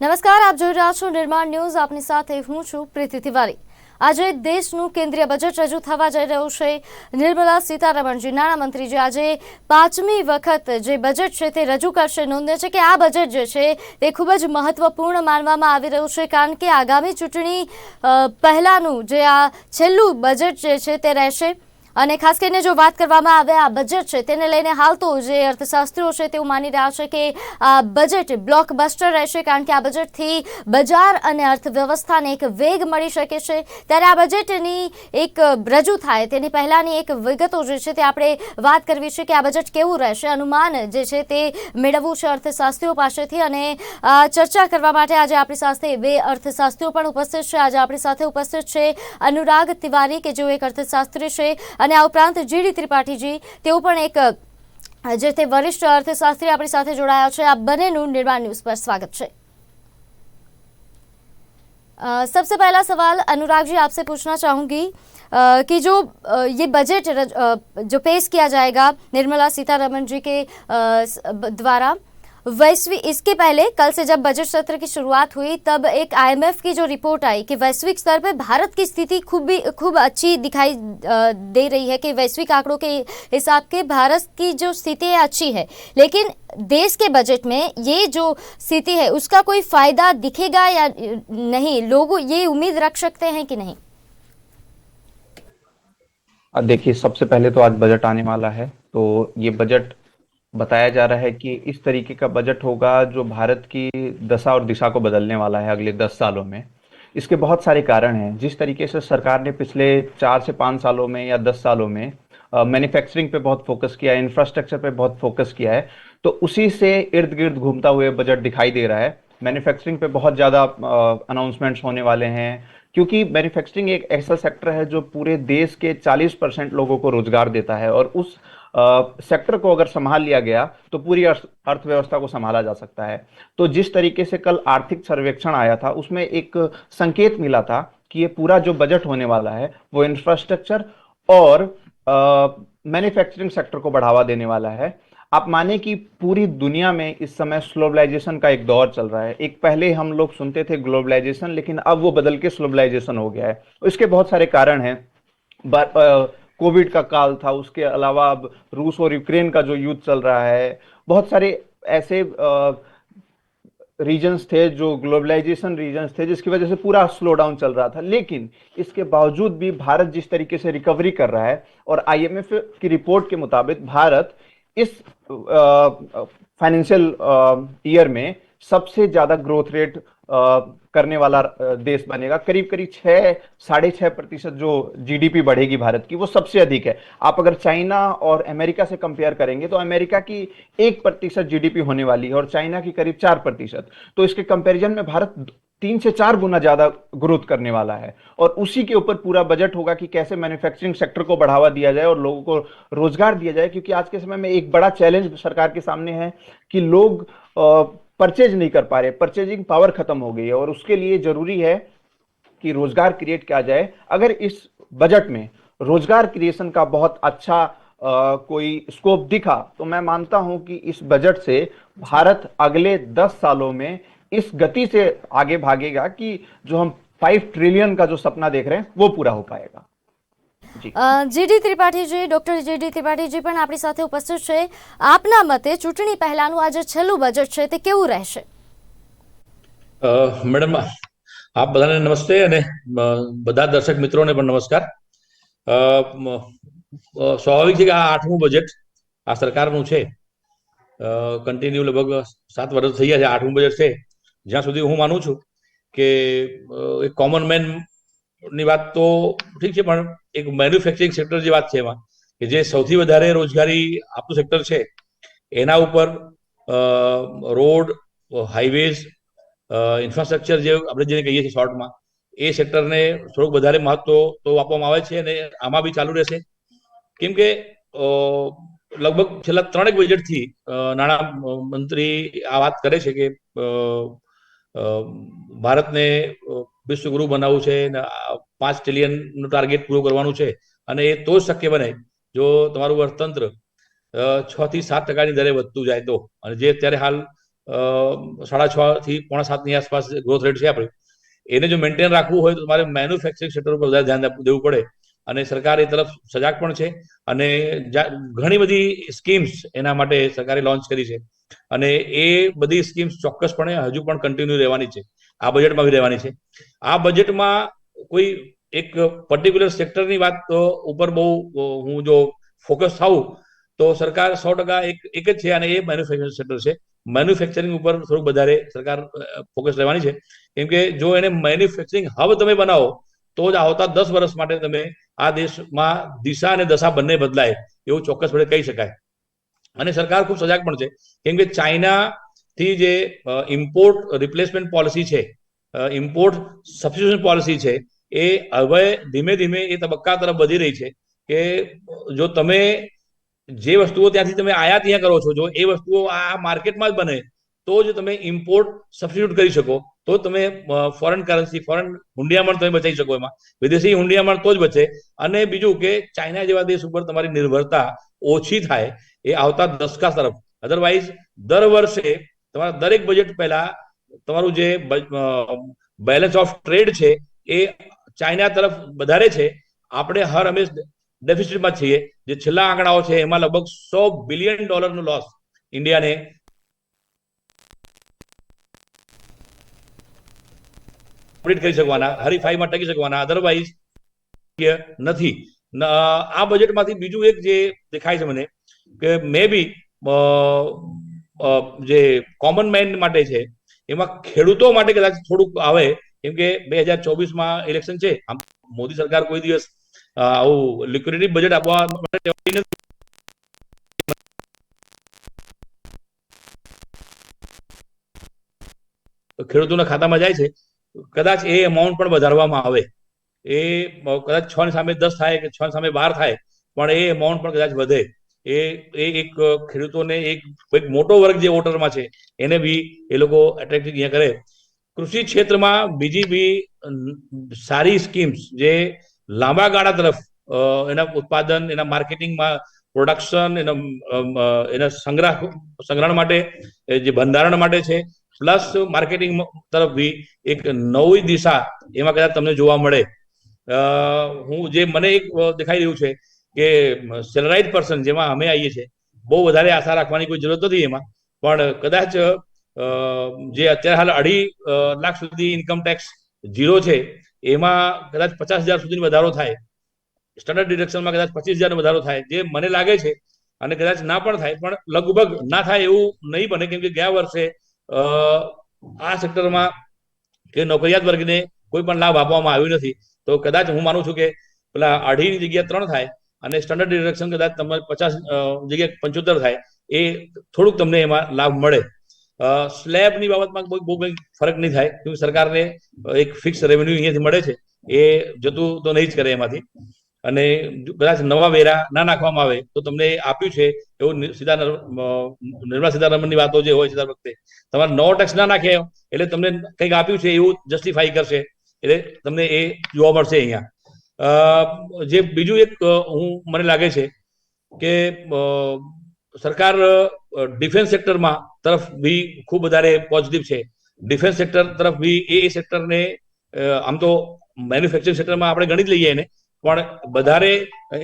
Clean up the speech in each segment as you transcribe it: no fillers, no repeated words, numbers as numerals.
નમસ્કાર, આપ જોઈ રહ્યા છો નિર્માણ ન્યૂઝ. આપની સાથે હું છું પ્રીતિ તિવારી. આજે દેશનું કેન્દ્રીય બજેટ રજૂ થવા જઈ રહ્યું છે. નિર્મલા સીતારમણજી નાણામંત્રીજી આજે પાંચમી વખત જે બજેટ છે તે રજૂ કરશે. નોંધે છે કે આ બજેટ જે છે તે ખૂબ જ મહત્વપૂર્ણ માનવામાં આવી રહ્યું છે, કારણ કે આગામી ચૂંટણી પહેલાનું જે આ છેલ્લું બજેટ જે છે તે રહેશે. અને ખાસ કરીને જો વાત કરવામાં આવે આ બજેટ છે તેને લઈને હાલ તો જે અર્થશાસ્ત્રીઓ છે તેઓ માની રહ્યા છે કે આ બજેટ બ્લોકબસ્ટર રહેશે, કારણ કે આ બજેટથી બજાર અને અર્થવ્યવસ્થાને એક વેગ મળી શકે છે. ત્યારે આ બજેટની એક રજૂ થાય તેની પહેલાંની એક વિગતો જે છે તે આપણે વાત કરવી છે કે આ બજેટ કેવું રહેશે. અનુમાન જે છે તે મેળવવું છે અર્થશાસ્ત્રીઓ પાસેથી, અને ચર્ચા કરવા માટે આજે આપણી સાથે બે અર્થશાસ્ત્રીઓ પણ ઉપસ્થિત છે. આજે આપણી સાથે ઉપસ્થિત છે અનુરાગ તિવારી, કે જેઓ એક અર્થશાસ્ત્રી છે, અને આ ઉપરાંત જીડી ત્રિપાઠીજી, તેઓ પણ એક જે તે વરિષ્ઠ अर्थशास्त्री अपनी साथ जोड़ाया है. आप बनेનું निर्माण न्यूज पर स्वागत है. सबसे पहला सवाल अनुराग जी आपसे पूछना चाहूंगी कि जो ये बजट जो पेश किया जाएगा निर्मला सीतारमण जी के द्वारा, वैश्विक इसके पहले कल से जब बजट सत्र की शुरुआत हुई तब एक आईएमएफ की जो रिपोर्ट आई कि वैश्विक स्तर पर भारत की स्थिति खूब अच्छी दिखाई दे रही है, कि वैश्विक आंकड़ों के हिसाब के भारत की जो स्थिति है अच्छी है, लेकिन देश के बजट में ये जो स्थिति है उसका कोई फायदा दिखेगा या नहीं? लोग ये उम्मीद रख सकते हैं कि नहीं? देखिए, सबसे पहले तो आज बजट आने वाला है, तो ये बजट बताया जा रहा है कि इस तरीके का बजट होगा जो भारत की दशा और दिशा को बदलने वाला है अगले 10 सालों में. इसके बहुत सारे कारण हैं. जिस तरीके से सरकार ने पिछले 4 से 5 सालों में या 10 सालों में मैन्युफैक्चरिंग पे बहुत फोकस किया है, इंफ्रास्ट्रक्चर पे बहुत फोकस किया है, तो उसी से इर्द गिर्द घूमता हुए बजट दिखाई दे रहा है. मैन्युफैक्चरिंग पे बहुत ज़्यादा अनाउंसमेंट्स होने वाले हैं, क्योंकि मैन्युफैक्चरिंग एक ऐसा सेक्टर है जो पूरे देश के 40% लोगों को रोजगार देता है, और उस सेक्टर को अगर संभाल लिया गया तो पूरी अर्थव्यवस्था को संभाला जा सकता है. तो जिस तरीके से कल आर्थिक सर्वेक्षण आया था उसमें एक संकेत मिला था कि ये पूरा जो बजट होने वाला है वो इंफ्रास्ट्रक्चर और मैन्युफैक्चरिंग सेक्टर को बढ़ावा देने वाला है. आप माने कि पूरी दुनिया में इस समय ग्लोबलाइजेशन का एक दौर चल रहा है. एक पहले हम लोग सुनते थे ग्लोबलाइजेशन, लेकिन अब वो बदल के स्लोबलाइजेशन हो गया है. इसके बहुत सारे कारण हैं. कोविड का काल था, उसके अलावा अब रूस और यूक्रेन का जो युद्ध चल रहा है, बहुत सारे ऐसे रीजन्स थे जो ग्लोबलाइजेशन रीजन्स थे जिसकी वजह से पूरा स्लो डाउन चल रहा था. लेकिन इसके बावजूद भी भारत जिस तरीके से रिकवरी कर रहा है, और आईएमएफ की रिपोर्ट के मुताबिक भारत इस फाइनेंशियल ईयर में सबसे ज्यादा ग्रोथ रेट करने वाला देश बनेगा. करीब करीब 6-6.5% जो जीडीपी बढ़ेगी भारत की, वो सबसे अधिक है. आप अगर चाइना और अमेरिका से कंपेयर करेंगे तो अमेरिका की 1% जीडीपी होने वाली है और चाइना की करीब 4%. तो इसके कंपैरिजन में भारत 3 से 4 गुना ज्यादा ग्रोथ करने वाला है. और उसी के ऊपर पूरा बजट होगा कि कैसे मैन्युफैक्चरिंग सेक्टर को बढ़ावा दिया जाए और लोगों को रोजगार दिया जाए, क्योंकि आज के समय में एक बड़ा चैलेंज सरकार के सामने है कि लोग परचेज नहीं कर पा रहे, परचेजिंग पावर खत्म हो गई है, और उसके लिए जरूरी है कि रोजगार क्रिएट किया जाए. अगर इस बजट में रोजगार क्रिएशन का बहुत अच्छा कोई स्कोप दिखा तो मैं मानता हूं कि इस बजट से भारत अगले 10 सालों में इस गति से आगे भागेगा कि जो हम 5 ट्रिलियन का जो सपना देख रहे हैं वो पूरा हो पाएगा. जीडी त्रिपाठीजी, डॉक्टर जीडी त्रिपाठीजी પણ આપણી સાથે ઉપસ્થિત છે. આપના મતે ચૂંટણી પહેલાનું આ જે છેલ્લું બજેટ છે તે કેવું રહેશે? મેડમ, આપ બધાને નમસ્તે, અને બધા દર્શક મિત્રોને પણ નમસ્કાર. સ્વાભાવિક છે કે આ 8મું બજેટ આ સરકારનું છે. કન્ટિન્યુ લગભગ 7 વર્ષ થઈ ગયા છે 8મું બજેટ છે. જ્યાં સુધી હું માનું છું કે એક કોમન મેન ની વાત તો ઠીક છે, પણ એક મેન્યુફેક્ચરિંગ સેક્ટર જે વાત છે એમાં કે જે સૌથી વધારે રોજગારી આપતું સેક્ટર છે, એના ઉપર રોડ, હાઈવેઝ, ઇન્ફ્રાસ્ટ્રક્ચર જે આપણે જેને કહીએ છીએ શોર્ટમાં, એ સેક્ટરને થોડુંક વધારે મહત્વ તો આપવામાં આવે છે, અને આમાં બી ચાલુ રહેશે. કેમ કે લગભગ છેલ્લા 3 બજેટથી નાણાં મંત્રી આ વાત કરે છે કે ભારતને વિશ્વગુરુ બનાવવું છે, 5 ટ્રિલિયનનું ટાર્ગેટ પૂરું કરવાનું છે, અને એ તો જ શક્ય બને જો તમારું અર્થતંત્ર 6 થી 7% દરે વધતું જાય તો. અને જે અત્યારે હાલ 6.5 થી 6.75 આસપાસ ગ્રોથ રેટ છે આપણે, એને જો મેન્ટેન રાખવું હોય તો તમારે મેન્યુફેક્ચરિંગ સેક્ટર ઉપર વધારે ધ્યાન દેવું પડે, અને સરકાર એ તરફ સજાગ પણ છે. અને ઘણી બધી સ્કીમ્સ એના માટે સરકારે લોન્ચ કરી છે, અને એ બધી સ્કીમ્સ ચોક્કસપણે હજુ પણ કન્ટિન્યુ રહેવાની છે, આ બજેટમાં બી રહેવાની છે. આ બજેટમાં કોઈ એક પર્ટિક્યુલર સેક્ટરની વાત ઉપર બહુ હું જો ફોકસ થાઉં તો સરકાર 100% એક જ છે, અને એ મેન્યુફેક્ચરિંગ સેક્ટર છે. મેન્યુફેક્ચરિંગ ઉપર થોડુંક વધારે સરકાર ફોકસ રહેવાની છે, કેમ કે જો એને મેન્યુફેક્ચરિંગ હબ તમે બનાવો તો જ આવતા 10 વર્ષ માટે તમે આ દેશમાં દિશા અને દશા બંને બદલાય એવું ચોક્કસપણે કહી શકાય. અને સરકાર ખૂબ સજાગ પણ છે, કેમ કે ચાઇનાથી જે ઇમ્પોર્ટ રિપ્લેસમેન્ટ પોલિસી છે, ઇમ્પોર્ટ સબસ્ટિટ્યુશન પોલિસી છે, એ હવે ધીમે ધીમે એ તબક્કા તરફ વધી રહી છે કે જો તમે જે વસ્તુઓ ત્યાંથી તમે આયાત અહીંયા કરો છો, જો એ વસ્તુઓ આ માર્કેટમાં જ બને તો જ તમે ઇમ્પોર્ટ સબસ્ટિટ્યુટ કરી શકો, તો તમે ફોરેન કરન્સી, ફોરેન હુંડિયામણ તમે બચાવી શકો, એમાં વિદેશી હુંડિયામણ તો જ બચે. અને બીજું કે ચાઇના જેવા દેશ ઉપર તમારી નિર્ભરતા ઓછી થાય એ આવતા દશકા તરફ. અધરવાઇઝ દર વર્ષે તમારા દરેક બજેટ પહેલા તમારું જે બેલેન્સ ઓફ ટ્રેડ છે એ ચાઇના તરફ વધારે છે, આપણે હર હંમેશ ડેફિસિટમાં છીએ. જે છેલ્લા આંકડાઓ છે એમાં લગભગ $100 બિલિયન નો લોસ ઇન્ડિયાને કમ્પ્લીટ કરી શકવાના, હરીફાઈમાં ટકી શકવાના, અધરવાઇઝ નથી. આ બજેટમાંથી બીજું એક જે દેખાય છે મને કે મે બી જે કોમન મેન માટે છે એમાં ખેડૂતો માટે કદાચ થોડુંક આવે, કેમ કે 2024માં ઇલેક્શન છે. મોદી સરકાર કોઈ દિવસ આવું લિક્વિડિટી બજેટ આપવા માટે ખેડૂતોના ખાતામાં જાય છે, કદાચ એ અમાઉન્ટ પણ વધારવામાં આવે. એ કદાચ 6 ની સામે 10 થાય કે 6 ની સામે 12 થાય, પણ એ અમાઉન્ટ પણ કદાચ વધે. એ એક ખેડૂતોને એક મોટો વર્ગ જે વોટરમાં છે એને બી એ લોકો એટ્રેક્ટ કરે. કૃષિ ક્ષેત્રમાં બીજી બી સારી સ્કીમ્સ જે લાંબા ગાળા તરફ એના ઉત્પાદન, એના માર્કેટિંગમાં, પ્રોડક્શન, એના સંગ્રહણ માટે, જે બંધારણ માટે છે, પ્લસ માર્કેટિંગ તરફ બી એક નવી દિશા એમાં કદાચ તમને જોવા મળે. હું જે મને એક દેખાઈ રહ્યું છે કે સેલરાઇઝ પર્સન જેમાં અમે આવીએ છીએ, બહુ વધારે આશા રાખવાની કોઈ જરૂરત નથી એમાં, પણ કદાચ જે અત્યારે હાલ 2.5 લાખ સુધી ઇન્કમ ટેક્સ ઝીરો છે એમાં કદાચ 50,000 સુધી વધારો થાય, સ્ટાન્ડર્ડ ડિડક્શનમાં કદાચ 25,000 વધારો થાય, જે મને લાગે છે, અને કદાચ ના પણ થાય, પણ લગભગ ના થાય એવું નહીં બને, કેમ કે ગયા વર્ષે આ સેક્ટરમાં કે નોકરિયાત વર્ગને કોઈ પણ લાભ આપવામાં આવ્યો નથી. તો કદાચ હું માનું છું કે પેલા 2.5 ની જગ્યાએ 3 થાય, અને સ્ટાન્ડર્ડ ડિડક્શન કદાચ તમારે 50 જગ્યાએ 75 થાય, એ થોડુંક તમને એમાં લાભ મળે. સ્લેબની બાબતમાં બહુ કંઈ ફરક નહીં થાય, કેમ સરકારને એક ફિક્સ રેવન્યુ અહીંયાથી મળે છે, એ જતું તો નહીં જ કરે એમાંથી. અને કદાચ નવા વેરા ના નાખવામાં આવે તો તમને આપ્યું છે એવું સીધા નિર્મલા સીતારમણની વાતો જે હોય છે દર વખતે, તમારે નવો ટેક્સ ના નાખે એટલે તમને કંઈક આપ્યું છે એવું જસ્ટિફાઈ કરશે, એટલે તમને એ જોવા મળશે અહીંયા. જે બીજું એક મને લાગે છે કે સરકાર ડિફેન્સ સેક્ટરમાં તરફ બી ખૂબ વધારે પોઝિટિવ છે. ડિફેન્સ સેક્ટર તરફ બી એ સેક્ટરને આમ તો મેન્યુફેક્ચરિંગ સેક્ટરમાં આપણે ગણી જ લઈએ એને, પણ વધારે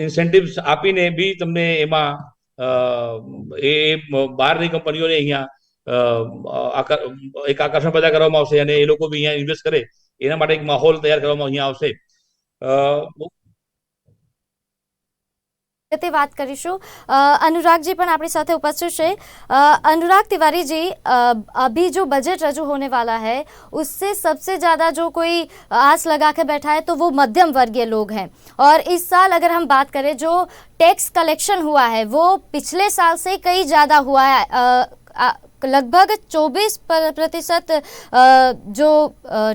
ઇન્સેન્ટિવ્સ આપીને બી તમને એમાં એ બહારની કંપનીઓને અહીંયા એક આકર્ષણ પેદા કરવામાં આવશે, અને એ લોકો બી અહીંયા ઇન્વેસ્ટ કરે એના માટે એક માહોલ તૈયાર કરવામાં અહીંયા આવશે. તે વાત કરીશું. अनुराग जी પણ આપણી સાથે उपस्थित છે. अनुराग तिवारी जी, अभी जो बजट रजू होने वाला है उससे सबसे ज़्यादा जो कोई आस लगा के बैठा है तो वो मध्यम वर्गीय लोग हैं, और इस साल अगर हम बात करें जो टैक्स कलेक्शन हुआ है वो पिछले साल से कई ज़्यादा हुआ है. लगभग 24% जो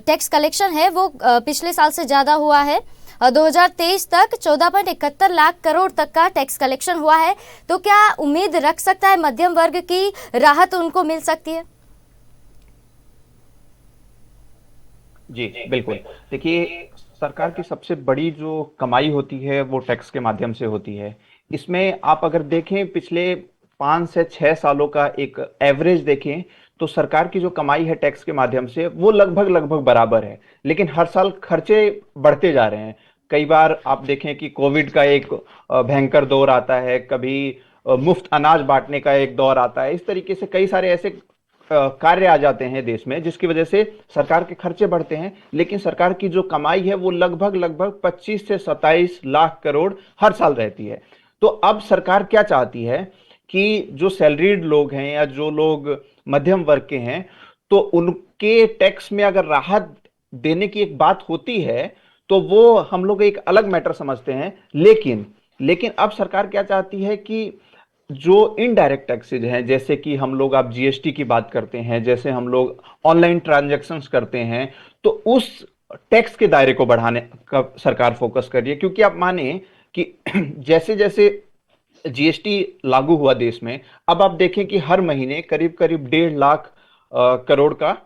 टैक्स कलेक्शन है वो पिछले साल से ज़्यादा हुआ है. 2023 तक 14.71 लाख करोड़ तक का टैक्स कलेक्शन हुआ है. तो क्या उम्मीद रख सकता है मध्यम वर्ग की राहत उनको मिल सकती है? जी बिल्कुल. देखिए, सरकार की सबसे बड़ी जो कमाई होती है वो टैक्स के माध्यम से होती है. इसमें आप अगर देखें पिछले 5 से 6 सालों का एक एवरेज देखें तो सरकार की जो कमाई है टैक्स के माध्यम से वो लगभग लगभग बराबर है, लेकिन हर साल खर्चे बढ़ते जा रहे हैं। कई बार आप देखें कि कोविड का एक भयंकर दौर आता है, कभी मुफ्त अनाज बांटने का एक दौर आता है। इस तरीके से कई सारे ऐसे कार्य आ जाते हैं देश में जिसकी वजह से सरकार के खर्चे बढ़ते हैं, लेकिन सरकार की जो कमाई है वो लगभग लगभग 25 से 27 लाख करोड़ हर साल रहती है। तो अब सरकार क्या चाहती है कि जो सैलरीड लोग हैं या जो लोग मध्यम वर्ग के हैं, तो उनके टैक्स में अगर राहत देने की एक बात होती है तो वो हम लोग एक अलग मैटर समझते हैं। लेकिन लेकिन अब सरकार क्या चाहती है कि जो इनडायरेक्ट टैक्सेज हैं, जैसे कि हम लोग आप जीएसटी की बात करते हैं, जैसे हम लोग ऑनलाइन ट्रांजैक्शंस करते हैं, तो उस टैक्स के दायरे को बढ़ाने का सरकार फोकस कर रही है। क्योंकि आप माने कि जैसे जैसे जीएसटी लागू हुआ देश में, अब आप देखें कि हर महीने करीब करीब 1.5 लाख करोड़ का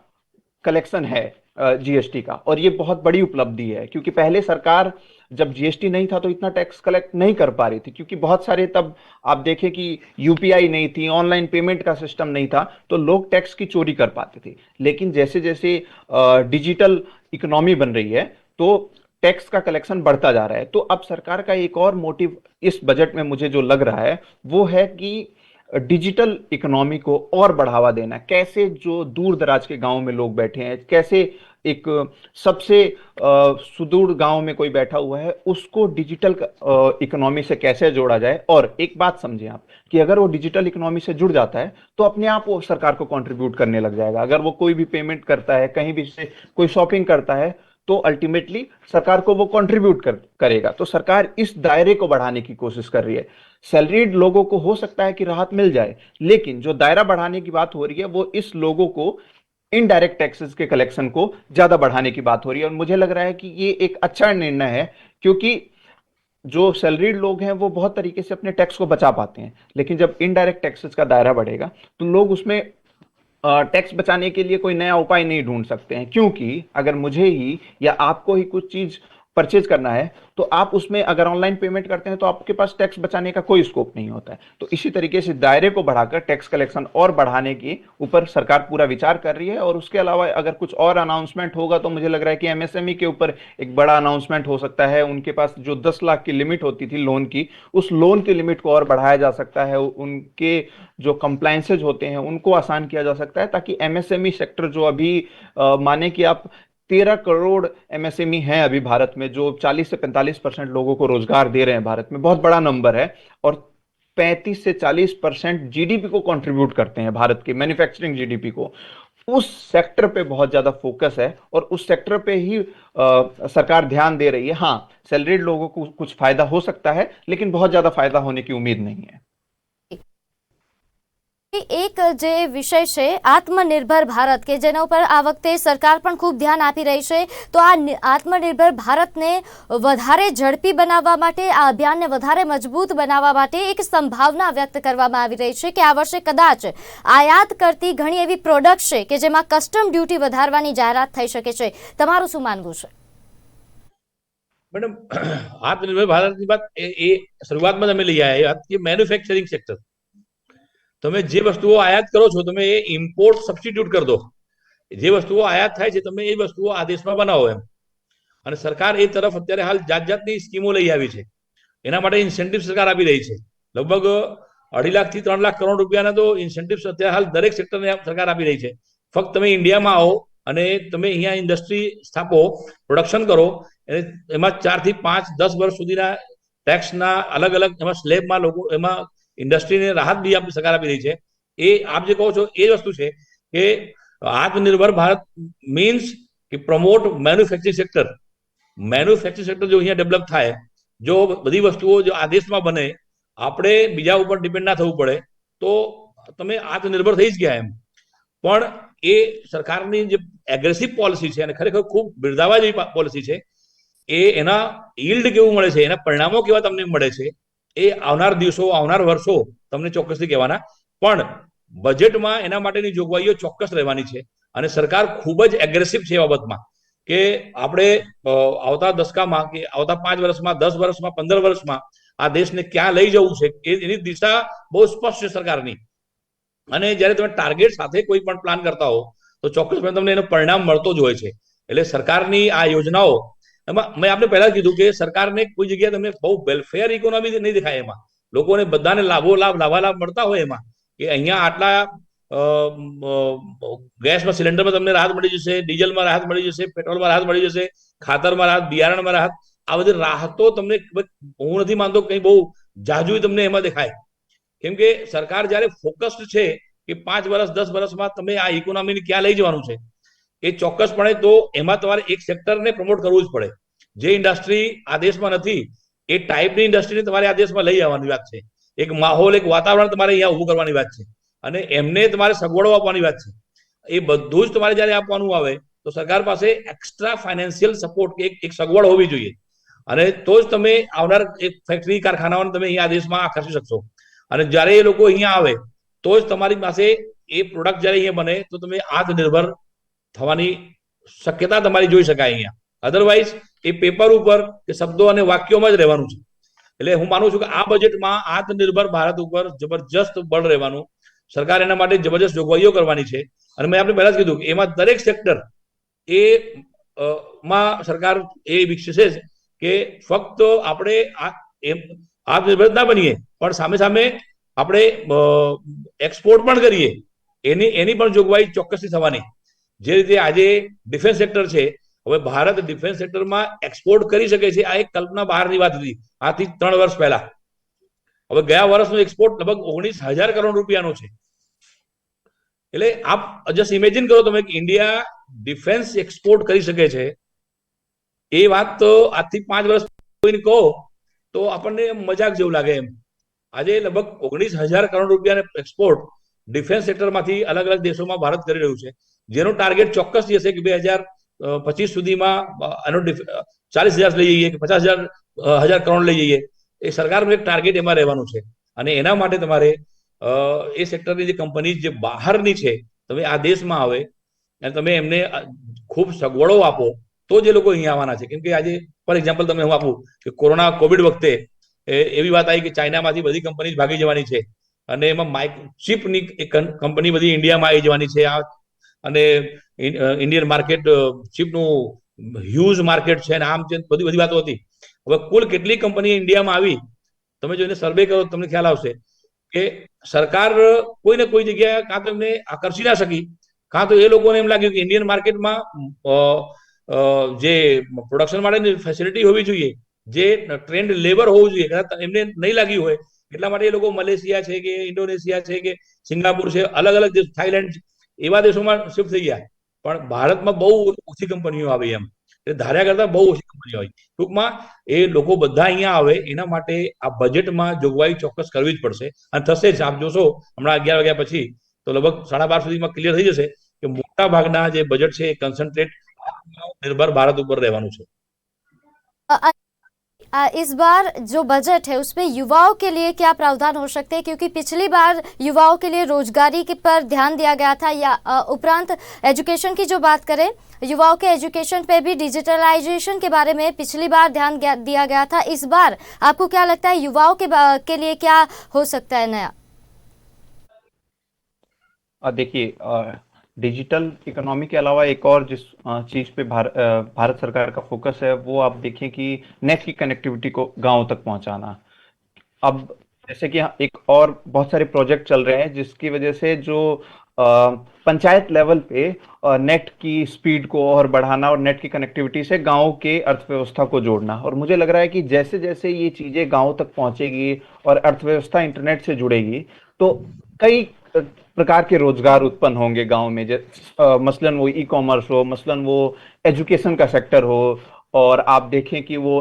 कलेक्शन है जीएसटी का, और ये बहुत बड़ी उपलब्धि है। क्योंकि पहले सरकार जब जीएसटी नहीं था तो इतना टैक्स कलेक्ट नहीं कर पा रही थी, क्योंकि बहुत सारे तब आप देखें कि यूपीआई नहीं थी, ऑनलाइन पेमेंट का सिस्टम नहीं था, तो लोग टैक्स की चोरी कर पाते थे। लेकिन जैसे जैसे डिजिटल इकोनॉमी बन रही है तो टैक्स का कलेक्शन बढ़ता जा रहा है। तो अब सरकार का एक और मोटिव इस बजट में मुझे जो लग रहा है वो है कि डिजिटल इकोनॉमी को और बढ़ावा देना। कैसे जो दूर दराज के गांव में लोग बैठे हैं, कैसे एक सबसे सुदूर गांव में कोई बैठा हुआ है उसको डिजिटल इकोनॉमी से कैसे जोड़ा जाए। और एक बात समझें आप कि अगर वो डिजिटल इकोनॉमी से जुड़ जाता है तो अपने आप वो सरकार को कंट्रीब्यूट करने लग जाएगा। अगर वो कोई भी पेमेंट करता है, कहीं भी से कोई शॉपिंग करता है, तो अल्टीमेटली सरकार को वो कंट्रीब्यूट करेगा। तो सरकार इस दायरे को बढ़ाने की कोशिश कर रही है। सैलरीड लोगों को हो सकता है कि राहत मिल जाए, लेकिन जो दायरा बढ़ाने की बात हो रही है वो इस लोगों को इनडायरेक्ट टैक्सेस के कलेक्शन को ज्यादा बढ़ाने की बात हो रही है। और मुझे लग रहा है कि ये एक अच्छा निर्णय है, क्योंकि जो सैलरीड लोग हैं वो बहुत तरीके से अपने टैक्स को बचा पाते हैं, लेकिन जब इनडायरेक्ट टैक्सेस का दायरा बढ़ेगा तो लोग उसमें टैक्स बचाने के लिए कोई नया उपाय नहीं ढूंढ सकते हैं। क्योंकि अगर मुझे ही या आपको ही कुछ चीज परचेज करना है तो आप उसमें अगर ऑनलाइन पेमेंट करते हैं तो आपके पास टैक्स बचाने का कोई स्कोप नहीं होता है। तो इसी तरीके से दायरे को बढ़ाकर टैक्स कलेक्शन और बढ़ाने के ऊपर सरकार पूरा विचार कर रही है। और उसके अलावा अगर कुछ और अनाउंसमेंट होगा तो मुझे लग रहा है कि एमएसएमई के ऊपर एक बड़ा अनाउंसमेंट हो सकता है। उनके पास जो 10 लाख की लिमिट होती थी लोन की, उस लोन की लिमिट को और बढ़ाया जा सकता है। उनके जो कंप्लायंसेज होते हैं उनको आसान किया जा सकता है, ताकि एमएसएमई सेक्टर जो अभी माने कि आप 13 करोड़ एमएसएमई हैं अभी भारत में, जो 40 से 45% लोगों को रोजगार दे रहे हैं भारत में, बहुत बड़ा नंबर है। और 35 से 40% जीडीपी को कंट्रीब्यूट करते हैं, भारत के मैन्युफैक्चरिंग जीडीपी को। उस सेक्टर पे बहुत ज्यादा फोकस है और उस सेक्टर पे ही सरकार ध्यान दे रही है। हाँ, सैलरीड लोगों को कुछ फायदा हो सकता है, लेकिन बहुत ज्यादा फायदा होने की उम्मीद नहीं है। एक જે વિષય છે આત્મનિર્ભર ભારત કે જેના ઉપર આ વખતે સરકાર પણ ખૂબ ધ્યાન આપી રહી છે, તો આ આત્મનિર્ભર ભારતને વધારે ઝડપી બનાવવા માટે, આ અભિયાનને વધારે મજબૂત બનાવવા માટે એક સંભાવના વ્યક્ત કરવામાં આવી રહી છે કે આ વર્ષે કદાચ આયાત કરતી ઘણી એવી પ્રોડક્ટ છે કે જેમાં કસ્ટમ ડ્યુટી વધારવાની જાહેરાત થઈ શકે છે. તમારું શું માનવું છે? મેડમ, આત્મનિર્ભર ભારતની વાત એ શરૂઆતમાં તમે લઈ આવ્યા કે મેન્યુફેક્ચરિંગ સેક્ટર, તમે જે વસ્તુઓ આયાત કરો છો તમે એ ઇમ્પોર્ટ સબસ્ટિટ્યુટ કરી દો. જે વસ્તુઓ આયાત થાય છે તમે એ વસ્તુઓ આ દેશમાં બનાવો એમ. અને સરકાર એ તરફ અત્યારે હાલ જાત જાતની સ્કીમો લઈ આવી છે. એના માટે ઇન્સેન્ટિવ સરકાર આપી રહી છે. લગભગ 2.5 લાખ થી 3 લાખ કરોડ રૂપિયાના તો ઇન્સેન્ટિવ્સ અત્યારે હાલ દરેક સેક્ટરને સરકાર આપી રહી છે. ફક્ત તમે ઇન્ડિયામાં આવો અને તમે અહીંયા ઇન્ડસ્ટ્રી સ્થાપો, પ્રોડક્શન કરો, એમાં 4 થી 5, 10 વર્ષ સુધીના ટેક્સના અલગ અલગ એમાં સ્લેબમાં લોકો એમાં ઇન્ડસ્ટ્રીને રાહત બી આપણી સરકાર આપી રહી છે. એ આપ જે કહો છો એ વસ્તુ છે કે આત્મનિર્ભર ભારત મીન્સ કે promote manufacturing sector. Manufacturing sector જો અહીંયા ડેવલપ થાય, જો બધી વસ્તુઓ જો આ દેશમાં બને, આપણે બીજા ઉપર ડિપેન્ડ ના થવું પડે, તો તમે આત્મનિર્ભર થઈ જ ગયા એમ. પણ એ સરકારની જે એગ્રેસિવ પોલિસી છે અને ખરેખર ખૂબ બિરદાવવા જેવી પોલિસી છે, એ એના યીલ્ડ કેવું મળે છે, એના પરિણામો કેવા તમને મળે છે, એ આવનાર દિવસો, આવનાર વર્ષો તમને ચોક્કસથી કહેવાના. પણ બજેટમાં એના માટેની જોગવાઈઓ ચોક્કસ રહેવાની છે અને સરકાર ખૂબ જ એગ્રેસિવ છે એ બાબતમાં કે આપણે આવતા દશકામાં કે આવતા 5 વર્ષમાં, 10 વર્ષમાં, 15 વર્ષમાં આ દેશને ક્યાં લઈ જવું છે એની દિશા બહુ સ્પષ્ટ છે સરકારની. અને જ્યારે તમે ટાર્ગેટ સાથે કોઈ પણ પ્લાન કરતા હો તો ચોક્કસપણે તમને એનું પરિણામ મળતો જ હોય છે. એટલે સરકારની આ યોજનાઓ એમાં મેં આપણે પહેલા જ કીધું કે સરકારને કોઈ જગ્યાએ તમને બહુ વેલફેર ઇકોનોમી નહીં દેખાય. એમાં લોકોને બધાને લાભાલાભ મળતા હોય એમાં કે અહીંયા આટલા ગેસમાં સિલિન્ડરમાં તમને રાહત મળી જશે, ડીઝલમાં રાહત મળી જશે, પેટ્રોલમાં રાહત મળી જશે, ખાતરમાં રાહત, બિયારણમાં રાહત. આ બધી રાહતો તમને હું નથી માનતો કંઈ બહુ જાજુ તમને એમાં દેખાય. કેમ કે સરકાર જ્યારે ફોકસ્ડ છે કે 5 વર્ષ 10 વર્ષમાં તમે આ ઇકોનોમીને ક્યાં લઈ જવાનું છે એ ચોક્કસપણે, તો એમાં તમારે એક સેક્ટરને પ્રમોટ કરવું જ પડે. જે ઇન્ડસ્ટ્રી આ દેશમાં નથી એ ટાઈપની ઇન્ડસ્ટ્રીને તમારે આ દેશમાં લઈ આવવાની વાત છે. એક માહોલ, એક વાતાવરણ તમારે અહીંયા ઊભું કરવાની વાત છે અને એમને તમારે સગવડો આપવાની વાત છે. એ બધું જ તમારે જ્યારે આપવાનું આવે તો સરકાર પાસે એક્સ્ટ્રા ફાઇનાન્શિયલ સપોર્ટ એક સગવડ હોવી જોઈએ અને તો જ તમે આવનાર એક ફેક્ટરી કારખાનાઓને તમે અહીંયા આ દેશમાં આકર્ષી શકશો. અને જ્યારે એ લોકો અહીંયા આવે તો જ તમારી પાસે એ પ્રોડક્ટ જ્યારે અહીંયા બને તો તમે આત્મનિર્ભર થવાની શક્યતા તમારી જોઈ શકાય અહીંયા. અધરવાઇઝ એ પેપર ઉપર કે શબ્દો અને વાક્યોમાં જ રહેવાનું છે. એટલે હું માનું છું કે આ બજેટમાં આત્મનિર્ભર ભારત ઉપર જબરજસ્ત બળ રહેવાનું, સરકાર એના માટે જબરજસ્ત જોગવાઈઓ કરવાની છે. અને મેં આપણે પહેલા જ કીધું કે એમાં દરેક સેક્ટર એ માં સરકાર એ વિકસે કે ફક્ત આપણે આત્મનિર્ભર ના બનીએ પણ સામે સામે આપણે એક્સપોર્ટ પણ કરીએ, એની પણ જોગવાઈ ચોક્કસથી થવાની. જે રીતે આજે ડિફેન્સ સેક્ટર છે, હવે ભારત ડિફેન્સ સેક્ટરમાં એક્સપોર્ટ કરી શકે છે, આ એક કલ્પના બહારની વાત હતી આથી 3 વર્ષ પહેલા. હવે ગયા વર્ષનો એક્સપોર્ટ લગભગ 19,000 કરોડ રૂપિયાનો છે. એટલે આપ જસ્ટ ઇમેજિન કરો તમે કે ઇન્ડિયા ડિફેન્સ એક્સપોર્ટ કરી શકે છે. એ વાત તો આજથી 5 વર્ષ કોઈને કહો તો આપણને મજાક જેવું લાગે એમ. આજે લગભગ 19,000 કરોડ રૂપિયાને એક્સપોર્ટ ડિફેન્સ સેક્ટરમાંથી અલગ અલગ દેશોમાં ભારત કરી રહ્યું છે, જેનો ટાર્ગેટ ચોક્કસ હશે કે 2025 સુધીમાં આનો 40,000 લઈ જઈએ કે 50,000 કરોડ લઈ જઈએ. એ સરકારનું એક ટાર્ગેટ એમાં રહેવાનું છે. અને એના માટે તમારે એ સેક્ટરની જે કંપની જે બહારની છે તમે આ દેશમાં આવે અને તમે એમને ખૂબ સગવડો આપો તો જ એ લોકો અહીંયા આવવાના છે. કેમ કે આજે ફોર એક્ઝામ્પલ તમને હું આપું કે કોવિડ વખતે એવી વાત આવી કે ચાઇનામાંથી બધી કંપની ભાગી જવાની છે અને એમાં ચીપની કંપની બધી ઇન્ડિયામાં આવી જવાની છે. અને ઇન્ડિયન માર્કેટ ચીપનું હ્યુજ માર્કેટ છે અને આમ છે, બધી વાતો હતી. હવે કુલ કેટલી કંપની ઇન્ડિયામાં આવી તમે જો એને સર્વે કરો તમને ખ્યાલ આવશે કે સરકાર કોઈ ને કોઈ જગ્યાએ કાં તો એમને આકર્ષી ના શકી, કાં તો એ લોકોને એમ લાગ્યું કે ઇન્ડિયન માર્કેટમાં જે પ્રોડક્શન માટેની ફેસિલિટી હોવી જોઈએ, જે ટ્રેન્ડ લેબર હોવું જોઈએ, કદાચ એમને નહીં લાગ્યું હોય એટલા માટે એ લોકો મલેશિયા છે કે ઇન્ડોનેશિયા છે કે સિંગાપુર છે, અલગ અલગ દેશ, થાઈલેન્ડ, એવા દેશોમાં શિફ્ટ થઈ ગયા. પણ ભારતમાં બહુ ઓછી કંપનીઓ આવી એમ, એટલે ધાર્યા કરતા બહુ ઓછી કંપનીઓ આવી. ટૂંકમાં એ લોકો બધા અહીંયા આવે એના માટે આ બજેટમાં જોગવાઈ ચોક્કસ કરવી જ પડશે અને થશે જ. આપ જોશો હમણાં 11 વાગ્યા પછી તો લગભગ 12:30 સુધીમાં ક્લિયર થઈ જશે કે મોટા ભાગના જે બજેટ છે એ કન્સન્ટ્રેટ નિર્ભર ભારત ઉપર રહેવાનું છે. इस बार जो बजट है उसमें युवाओं के लिए क्या प्रावधान हो सकते हैं, क्योंकि पिछली बार युवाओं के लिए रोजगारी के पर ध्यान दिया गया था, या उपरांत एजुकेशन की जो बात करें युवाओं के एजुकेशन पे भी डिजिटलाइजेशन के बारे में पिछली बार ध्यान दिया गया था. इस बार आपको क्या लगता है युवाओं के लिए क्या हो सकता है नया? देखिए, डिजिटल इकोनॉमी के अलावा एक और जिस चीज पे भारत सरकार का फोकस है वो आप देखें कि नेट की कनेक्टिविटी को गांव तक पहुंचाना. अब जैसे कि एक और बहुत सारे प्रोजेक्ट चल रहे हैं जिसकी वजह से जो पंचायत लेवल पे नेट की स्पीड को और बढ़ाना और नेट की कनेक्टिविटी से गांव के अर्थव्यवस्था को जोड़ना. और मुझे लग रहा है कि जैसे जैसे ये चीजें गांव तक पहुंचेगी और अर्थव्यवस्था इंटरनेट से जुड़ेगी तो कई प्रकार के रोजगार उत्पन्न होंगे गांव में. मसलन वो ई-कॉमर्स हो, मसलन वो एजुकेशन का सेक्टर हो, और आप देखें कि वो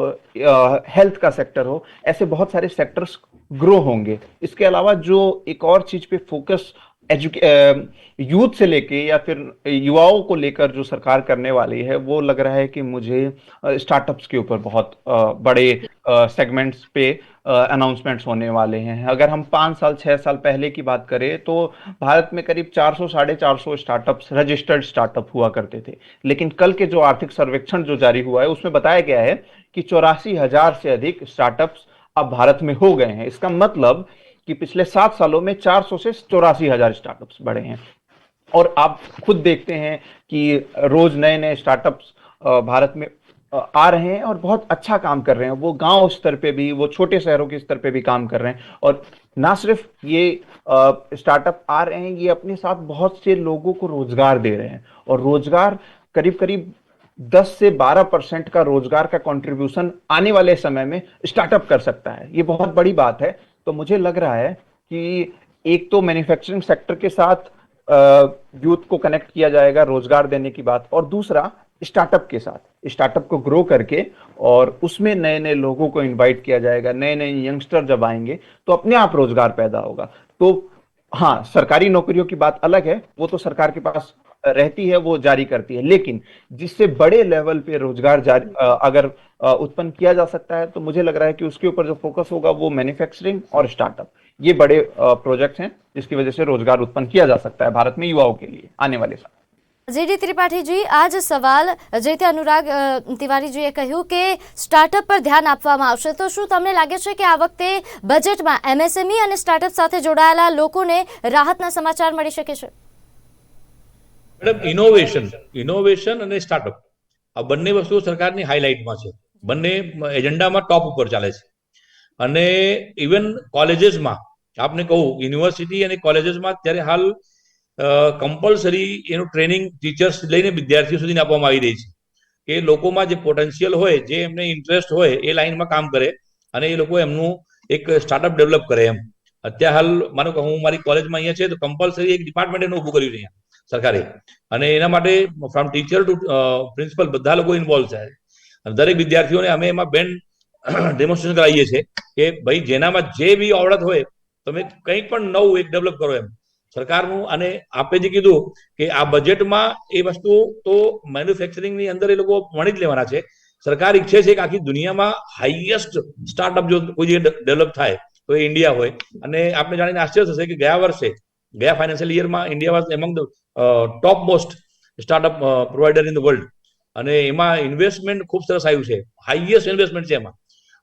हेल्थ का सेक्टर हो. ऐसे बहुत सारे सेक्टर्स ग्रो होंगे. इसके अलावा जो एक और चीज पे फोकस यूथ से लेके या फिर युवाओं को लेकर जो सरकार करने वाली है वो लग रहा है कि मुझे स्टार्टअप्स के ऊपर बहुत बड़े सेगमेंट्स पे अनाउंसमेंट्स होने वाले हैं. अगर हम 5 साल 6 साल पहले की बात करें तो भारत में करीब 400-450 स्टार्टअप्स, रजिस्टर्ड स्टार्टअप हुआ करते थे. लेकिन कल के जो आर्थिक सर्वेक्षण जो जारी हुआ है उसमें बताया गया है कि 84,000 से अधिक स्टार्टअप्स अब भारत में हो गए हैं. इसका मतलब कि पिछले 7 सालों में 400 से 84,000 स्टार्टअप्स बढ़े हैं। और आप खुद देखते हैं कि रोज नए नए स्टार्टअप्स भारत में आ रहे हैं और बहुत अच्छा काम कर रहे हैं। वो गांव स्तर पे भी, वो छोटे शहरों के स्तर पे भी काम कर रहे हैं। और ना सिर्फ ये स्टार्टअप आ रहे हैं, ये अपने साथ बहुत से लोगों को रोजगार दे रहे हैं। और रोजगार करीब करीब 10 से 12% का रोजगार का कंट्रीब्यूशन आने वाले समय में स्टार्टअप कर सकता है। ये बहुत बड़ी बात है। तो मुझे लग रहा है कि एक तो मैन्युफैक्चरिंग सेक्टर के साथ यूथ को कनेक्ट किया जाएगा रोजगार देने की बात, और दूसरा स्टार्टअप के साथ, स्टार्टअप को ग्रो करके और उसमें नए नए लोगों को इनवाइट किया जाएगा। नए नए यंगस्टर जब आएंगे तो अपने आप रोजगार पैदा होगा। तो हाँ, सरकारी नौकरियों की बात अलग है, वो तो सरकार के पास रहती है, वो जारी करती है। लेकिन जिससे बड़े लेवल पे रोजगार जारी अगर उत्पन्न किया जा सकता है, तो मुझे लग रहा है कि उसके ऊपर जो फोकस होगा वो मैन्युफैक्चरिंग और स्टार्टअप, ये बड़े प्रोजेक्ट्स हैं जिसकी वजह से रोजगार उत्पन्न किया जा सकता है भारत में युवाओं के लिए आने वाले साल। जीडी त्रिपाठीजी, आज सवाल જે તે અનુરાગ તિવારીજીએ કહ્યું કે સ્ટાર્ટઅપ પર ધ્યાન આપવામાં આવશે, તો શું તમને લાગે છે કે આ વખતે બજેટમાં એમએસએમઈ અને સ્ટાર્ટઅપ સાથે જોડાયેલા લોકોને રાહતના સમાચાર મળી શકે છે? મેડમ, ઇનોવેશન અને સ્ટાર્ટઅપ આ બંને વસ્તુઓ સરકારની હાઇલાઇટમાં છે, બંને એજન્ડામાં ટોપ ઉપર ચાલે છે. અને ઇવન કોલેજીસમાં આપને કહું, યુનિવર્સિટી અને કોલેજીસમાં ત્યારે હાલ કમ્પલસરી એનું ટ્રેનિંગ ટીચર્સ લઈને વિદ્યાર્થીઓ સુધી આપવામાં આવી રહી છે કે લોકોમાં જે પોટેન્શિયલ હોય, જે એમને ઇન્ટરેસ્ટ હોય એ લાઈનમાં કામ કરે અને એ લોકો એમનું એક સ્ટાર્ટઅપ ડેવલપ કરે. એમ અત્યારે હાલ માનો કે હું મારી કોલેજમાં અહીંયા છે તો કમ્પલસરી એક ડિપાર્ટમેન્ટ એનું ઊભું કર્યું છે અહીંયા સરકારે, અને એના માટે ફ્રોમ ટીચર ટુ પ્રિન્સિપલ બધા લોકો ઇન્વોલ્વ છે. અને દરેક વિદ્યાર્થીઓને અમે એમાં બેન ડેમોન્સ્ટ્રેશન કરાવીએ છીએ કે ભાઈ જેનામાં જે બી આવડત હોય તમે કંઈક પણ નવું એક ડેવલપ કરો એમ સરકારનું. અને આપે જે કીધું કે આ બજેટમાં એ વસ્તુ તો મેન્યુફેક્ચરિંગની અંદર એ લોકો વણી જ લેવાના છે. સરકાર ઈચ્છે છે કે આખી દુનિયામાં હાઈએસ્ટ સ્ટાર્ટઅપ જો કોઈ જગ્યાએ ડેવલપ થાય તો એ ઇન્ડિયા હોય. અને આપણે જાણીને આશ્ચર્ય થશે કે ગયા ફાઇનાન્શિયલ યરમાં India was among the top most startup provider in the world. અને એમાં ઇન્વેસ્ટમેન્ટ ખૂબ સરસ આવ્યું છે, હાઈએસ્ટ ઇન્વેસ્ટમેન્ટ છે એમાં.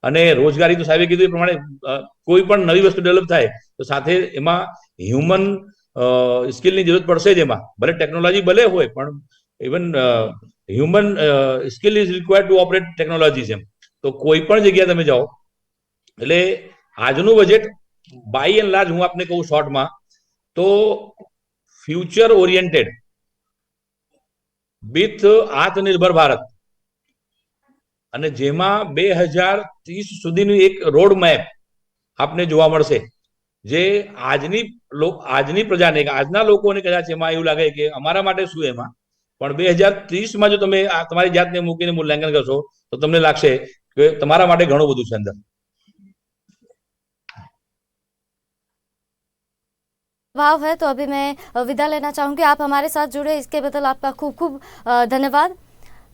અને રોજગારી તો સાહેબે કીધું એ પ્રમાણે કોઈ પણ નવી વસ્તુ ડેવલપ થાય તો સાથે એમાં હ્યુમન સ્કિલની જરૂરત પડશે જ. એમાં ભલે ટેકનોલોજી ભલે હોય પણ even human skill is required to operate technologies. એમ તો કોઈ પણ જગ્યાએ તમે જાઓ, એટલે આજનું બજેટ બાય એન્ડ લાર્જ હું આપને કહું શોર્ટમાં તો ફ્યુચર ઓરિએન્ટેડ વિથ આત્મનિર્ભર ભારત, અને જેમાં 2030 સુધીનું એક રોડ મેપ આપને જોવા મળશે, જે આજની પ્રજાને, આજના લોકોને કદાચ એમાં એવું લાગે કે અમારા માટે શું એમાં, પણ 2030માં જો તમે તમારી જાતને મૂકીને મૂલ્યાંકન કરશો તો તમને લાગશે કે તમારા માટે ઘણું બધું છે અંદર. भाव है तो अभी मैं विदा लेना चाहूँगी। आप हमारे साथ जुड़े इसके बदल आपका खूब खूब धन्यवाद।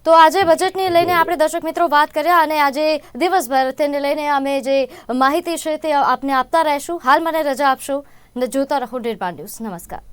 तो આજે બજેટને લઈને આપણે દર્શક મિત્રો વાત કર્યા, અને આજે દિવસભર તેને લઈને અમે જે માહિતી છે તે આપને આપતા રહીશું. હાલ મને રજા આપશો. જોતા રહો નિર્માણ ન્યૂઝ. નમસ્કાર.